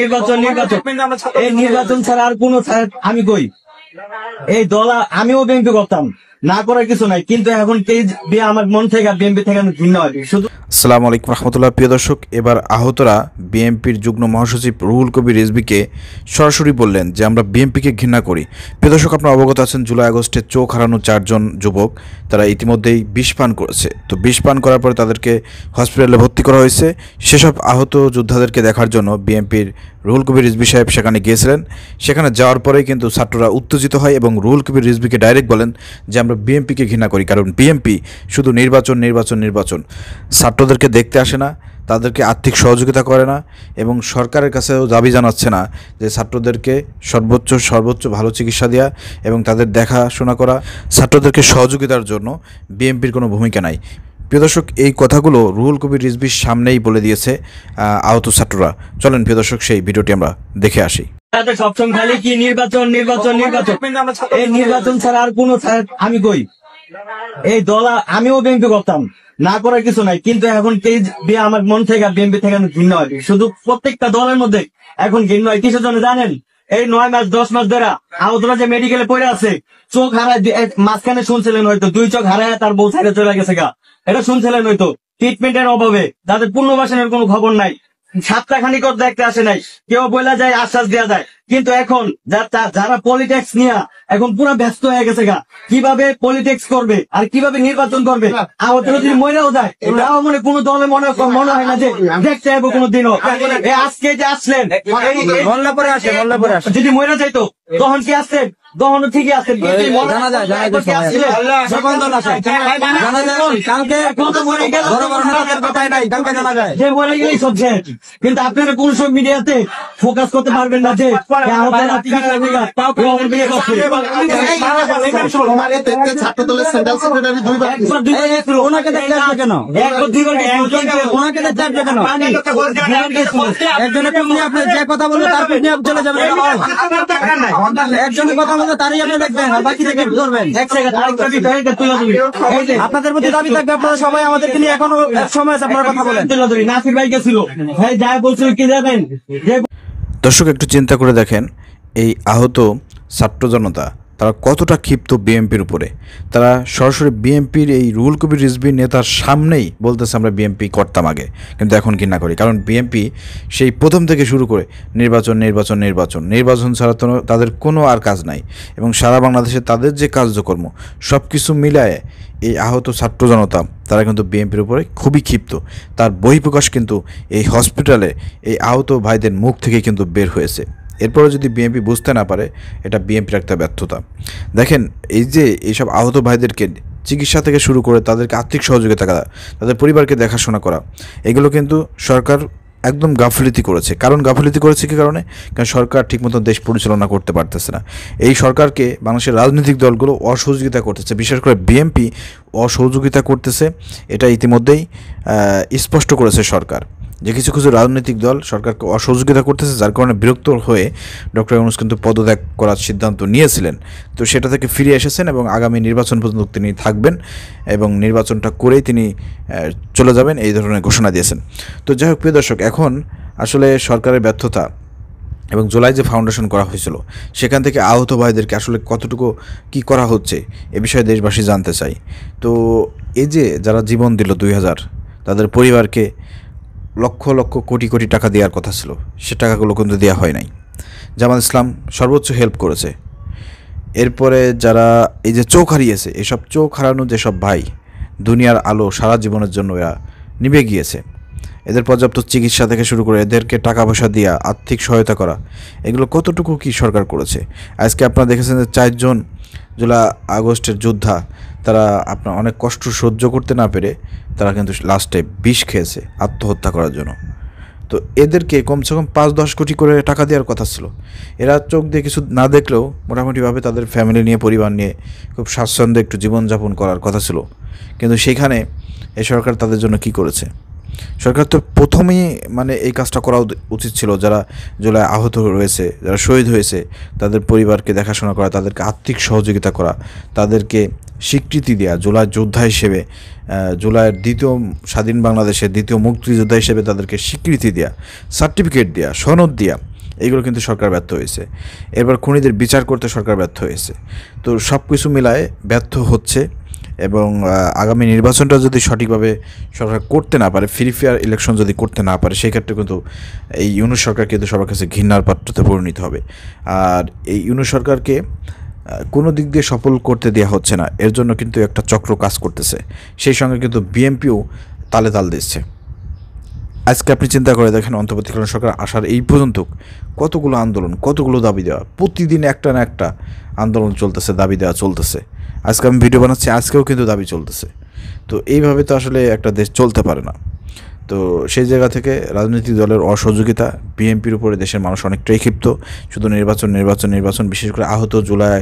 নির্বাচন নির্বাচন এই নির্বাচন ছাড়া আর কোন আমি কই এই দল আমিও বিএনপি করতাম না করার কিছু নাই, কিন্তু এখন আমার মন থেকে বিএনপি থেকে ভিন্ন হয় শুধু। আসসালামু আলাইকুম রহমতুল্লাহ। প্রিয় দর্শক, এবার আহতরা বিএনপির যুগ্ম মহাসচিব রুহুল কবির রিজভীকে সরাসরি বললেন যে আমরা বিএনপিকে ঘৃণা করি। প্রিয় দর্শক, আপনারা অবগত আছেন জুলাই আগস্টে চোখ হারানো 4 জন যুবক তারা ইতিমধ্যেই বিষ পান করেছে। তো বিষ পান করার পরে তাদেরকে হসপিটালে ভর্তি করা হয়েছে। সেসব আহত যোদ্ধাদেরকে দেখার জন্য বিএনপির রুহুল কবির রিজভী সাহেব সেখানে গিয়েছিলেন। সেখানে যাওয়ার পরেই কিন্তু ছাত্ররা উত্তেজিত হয় এবং রুহুল কবির রিজভীকে ডাইরেক্ট বলেন যে আমরা বিএনপিকে ঘৃণা করি, কারণ বিএনপি শুধু নির্বাচন নির্বাচন নির্বাচন, ছাত্রদেরকে দেখতে আসে না, তাদেরকে আর্থিক সহযোগিতা করে না এবং সরকারের কাছেও দাবি জানাচ্ছে না যে ছাত্রদেরকে সর্বোচ্চ ভালো চিকিৎসা দেওয়া এবং তাদের দেখাশোনা করা। ছাত্রদেরকে সহযোগিতার জন্য বিএনপির কোনো ভূমিকা নাই। প্রিয় দর্শক, এই কথাগুলো রুহুল কবির রিজভীর সামনেই বলে দিয়েছে আহত ছাত্ররা। চলেন প্রিয় দর্শক, সেই ভিডিওটি আমরা দেখে আসি। সবসময় খালি কি নির্বাচন নির্বাচন নির্বাচন, এই নির্বাচন ছাড়া আর কোন আমি কই এই দল আমিও বিএনপি করতাম না করার কিছু নাই, কিন্তু এখন আমার মন থেকে বিএনপি থেকে ভিন্ন হয় শুধু। প্রত্যেকটা দলের মধ্যে এখন ভিন্ন হয় কিসের জন্য জানেন? এই 9 মাস 10 মাস ধরে আহতরা যে মেডিকেলে পড়ে আছে, চোখ হারায় মাঝখানে শুনছিলেন হয়তো 2 চোখ হারায় তার বউ ছেড়ে চলে গেছে গা, এটা শুনছিলেন হয়তো। ট্রিটমেন্টের অভাবে তাদের পুনর্বাসনের কোনো খবর নাই, সপ্তাহখানিক দেখতে আসে নাই, কেউ বলা যায় আশ্বাস দেওয়া যায়, কিন্তু এখন যারা পলিটিক্স নিয়ে এখন পুরো ব্যস্ত হয়ে গেছে গা, কিভাবে পলিটিক্স করবে আর কিভাবে নির্বাচন করবে। আহতরা যদি মরেও যায় তাও মনে কোনো দলে মনে হয় না যে দেখতে যাবো কোনোদিনও। আজকে যে আসলেন যদি মরে যাইতো তখন কি আসছেন? তখন ঠিকই আসছেন, কিন্তু আপনারা কোন সব মিডিয়াতে ফোকাস করতে পারবেন না যে ওনাকে দেখতে আসবে কেন? আপনি যে কথা বলবেন তার চলে যাবেন, একজনের কথা বলতে তারই আপনি দেখবেন আর বাকি থেকে ধরবেন। আপনাদের প্রতি দাবি থাকবে আপনারা সবাই আমাদেরকে নিয়ে এখনো সময় আছে, আপনারা কথা বলেন। নাসির ভাই গেছিল, ভাই যা বলছিল কি জানেন? দর্শক, একটু চিন্তা করে দেখেন এই আহত ছাত্র জনতা তারা কতটা ক্ষিপ্ত বিএনপির উপরে। তারা সরাসরি বিএনপির এই রুহুল কবির রিজভীর নেতার সামনেই বলতেছে আমরা বিএনপি করতাম আগে, কিন্তু এখন কি না করি, কারণ বিএনপি সেই প্রথম থেকে শুরু করে নির্বাচন নির্বাচন নির্বাচন নির্বাচন ছাড়া তো তাদের কোনো আর কাজ নাই। এবং সারা বাংলাদেশে তাদের যে কার্যকর্ম সব কিছু মিলায়ে এই আহত ছাত্র জনতা তারা কিন্তু বিএনপির উপরে খুবই ক্ষিপ্ত। তার বহিঃপ্রকাশ কিন্তু এই হসপিটালে এই আহত ভাইদের মুখ থেকে কিন্তু বের হয়েছে। এরপরে যদি বিএনপি বুঝতে না পারে, এটা বিএনপির একটা ব্যর্থতা। দেখেন, এই যে এইসব আহত ভাইদেরকে চিকিৎসা থেকে শুরু করে তাদেরকে আর্থিক সহযোগিতা করা, তাদের পরিবারকে দেখাশোনা করা, এগুলো কিন্তু সরকার একদম গাফিলতি করেছে। কারণ গাফিলতি করেছে কি কারণে? কারণ সরকার ঠিকমতো দেশ পরিচালনা করতে পারতেছে না। এই সরকারকে বাংলাদেশের রাজনৈতিক দলগুলো অসহযোগিতা করতেছে, বিশেষ করে বিএনপি অসহযোগিতা করতেছে। এটা ইতিমধ্যেই স্পষ্ট করেছে সরকার, যে কিছু কিছু রাজনৈতিক দল সরকারকে অসহযোগিতা করতেছে, যার কারণে বিরক্ত হয়ে ডক্টর ইউনূস কিন্তু পদত্যাগ করার সিদ্ধান্ত নিয়েছিলেন। তো সেটা থেকে ফিরে এসেছেন এবং আগামী নির্বাচন পর্যন্ত তিনি থাকবেন এবং নির্বাচনটা করেই তিনি চলে যাবেন, এই ধরনের ঘোষণা দিয়েছেন। তো যাই হোক প্রিয় দর্শক, এখন আসলে সরকারের ব্যর্থতা এবং জুলাই যে ফাউন্ডেশন করা হয়েছিল সেখান থেকে আহত ভাইদেরকে আসলে কতটুকু কি করা হচ্ছে এ বিষয়ে দেশবাসী জানতে চাই। তো এই যে যারা জীবন দিল 2000, তাদের পরিবারকে লক্ষ লক্ষ কোটি কোটি টাকা দেওয়ার কথা ছিল, সে টাকাগুলো কিন্তু দেওয়া হয় নাই। জামাত ইসলাম সর্বোচ্চ হেল্প করেছে। এরপরে যারা এই যে চোখ হারিয়েছে, এসব চোখ হারানো যেসব ভাই, দুনিয়ার আলো সারা জীবনের জন্য এরা নিভে গিয়েছে, এদের পর্যাপ্ত চিকিৎসা থেকে শুরু করে এদেরকে টাকা পয়সা দেওয়া, আর্থিক সহায়তা করা, এগুলো কতটুকু কি সরকার করেছে? আজকে আপনারা দেখেছেন যে 4 জন জুলাই আগস্টের যোদ্ধা তারা আপনার অনেক কষ্ট সহ্য করতে না পেরে তারা কিন্তু লাস্টে বিষ খেয়েছে আত্মহত্যা করার জন্য। তো এদেরকে কমসে কম 5-10 কোটি করে টাকা দেওয়ার কথা ছিল। এরা চোখ দিয়ে কিছু না দেখলেও মোটামুটিভাবে তাদের ফ্যামিলি নিয়ে, পরিবার নিয়ে খুব স্বাচ্ছন্দ্যে একটু জীবনযাপন করার কথা ছিল, কিন্তু সেখানে এই সরকার তাদের জন্য কি করেছে? সরকার তো প্রথমেই এই কাজটা করা উচিত ছিল, যারা জুলাই আহত রয়েছে, যারা শহীদ হয়েছে তাদের পরিবারকে দেখাশোনা করা, তাদেরকে আর্থিক সহযোগিতা করা, তাদেরকে স্বীকৃতি দেওয়া, জুলাই যোদ্ধা হিসেবে, জুলাইয়ের দ্বিতীয় স্বাধীন বাংলাদেশের দ্বিতীয় মুক্তিযোদ্ধা হিসেবে তাদেরকে স্বীকৃতি দেওয়া, সার্টিফিকেট দেওয়া, সনদ দেওয়া, এইগুলো কিন্তু সরকার ব্যর্থ হয়েছে। এরপর খুনিদের বিচার করতে সরকার ব্যর্থ হয়েছে। তো সব কিছু মিলায়ে ব্যর্থ হচ্ছে এবং আগামী নির্বাচনটা যদি সঠিকভাবে সরকার করতে না পারে, ফ্রি ফেয়ার ইলেকশন যদি করতে না পারে, সেই ক্ষেত্রে কিন্তু এই ইউনূস সরকার কিন্তু সবার কাছে ঘৃণার পাত্রতে পরিণত হবে। আর এই ইউনূস সরকারকে কোনো দিক দিয়ে সফল করতে দেওয়া হচ্ছে না, এর জন্য কিন্তু একটা চক্র কাজ করতেছে। সেই সঙ্গে কিন্তু বিএনপিও তালে তাল দিচ্ছে। আজকে আপনি চিন্তা করে দেখেন, অন্তর্বর্তীকালীন সরকার আসার এই পর্যন্ত কতগুলো আন্দোলন, কতগুলো দাবি দেওয়া, প্রতিদিন একটা না একটা আন্দোলন চলতেছে, দাবি দেওয়া চলতেছে। আজকে আমি ভিডিও বানাচ্ছি, আজকেও কিন্তু দাবি চলতেছে। তো এইভাবে তো আসলে একটা দেশ চলতে পারে না। তো সেই জায়গা থেকে রাজনৈতিক দলের অসহযোগিতা, বিএনপির উপরে দেশের মানুষ অনেকটাই ক্ষিপ্ত। শুধু নির্বাচন, বিশেষ করে আহত জুলাই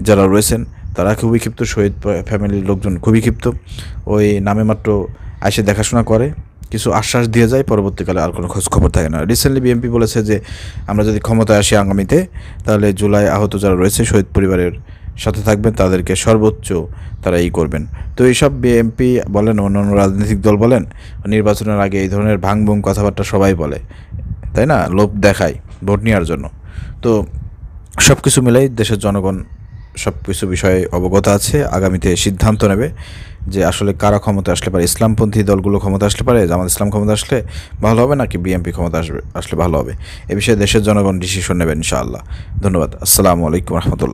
যারা রয়েছেন তারা খুবই ক্ষিপ্ত, শহীদ ফ্যামিলির লোকজন খুবই ক্ষিপ্ত। ওই নামে মাত্র এসে দেখাশোনা করে, কিছু আশ্বাস দিয়ে যায়, পরবর্তীকালে আর কোনো খোঁজ খবর থাকে না। রিসেন্টলি বিএনপি বলেছে যে আমরা যদি ক্ষমতায় আসি আগামীতে, তাহলে জুলাই আহত যারা রয়েছে শহীদ পরিবারের সাথে থাকবেন, তাদেরকে সর্বোচ্চ তারা করবেন। তো এইসব বিএনপি বলেন, অন্যান্য রাজনৈতিক দল বলেন, নির্বাচনের আগে এই ধরনের ভাঙবুং কথাবার্তা সবাই বলে, তাই না? লোভ দেখায় ভোট নেওয়ার জন্য। তো সব কিছু মিলাই দেশের জনগণ সব কিছু বিষয়ে অবগত আছে, আগামীতে সিদ্ধান্ত নেবে যে আসলে কারা ক্ষমতা আসলে পারে। ইসলামপন্থী দলগুলো ক্ষমতা আসলে পারে, জামাত ইসলাম ক্ষমতা আসলে ভালো হবে নাকি বিএনপি ক্ষমতা আসলে ভালো হবে, এ বিষয়ে দেশের জনগণ ডিসিশন নেবেন ইনশাআল্লাহ। ধন্যবাদ। আসসালামু আলাইকুম রহমতুল্লাহ।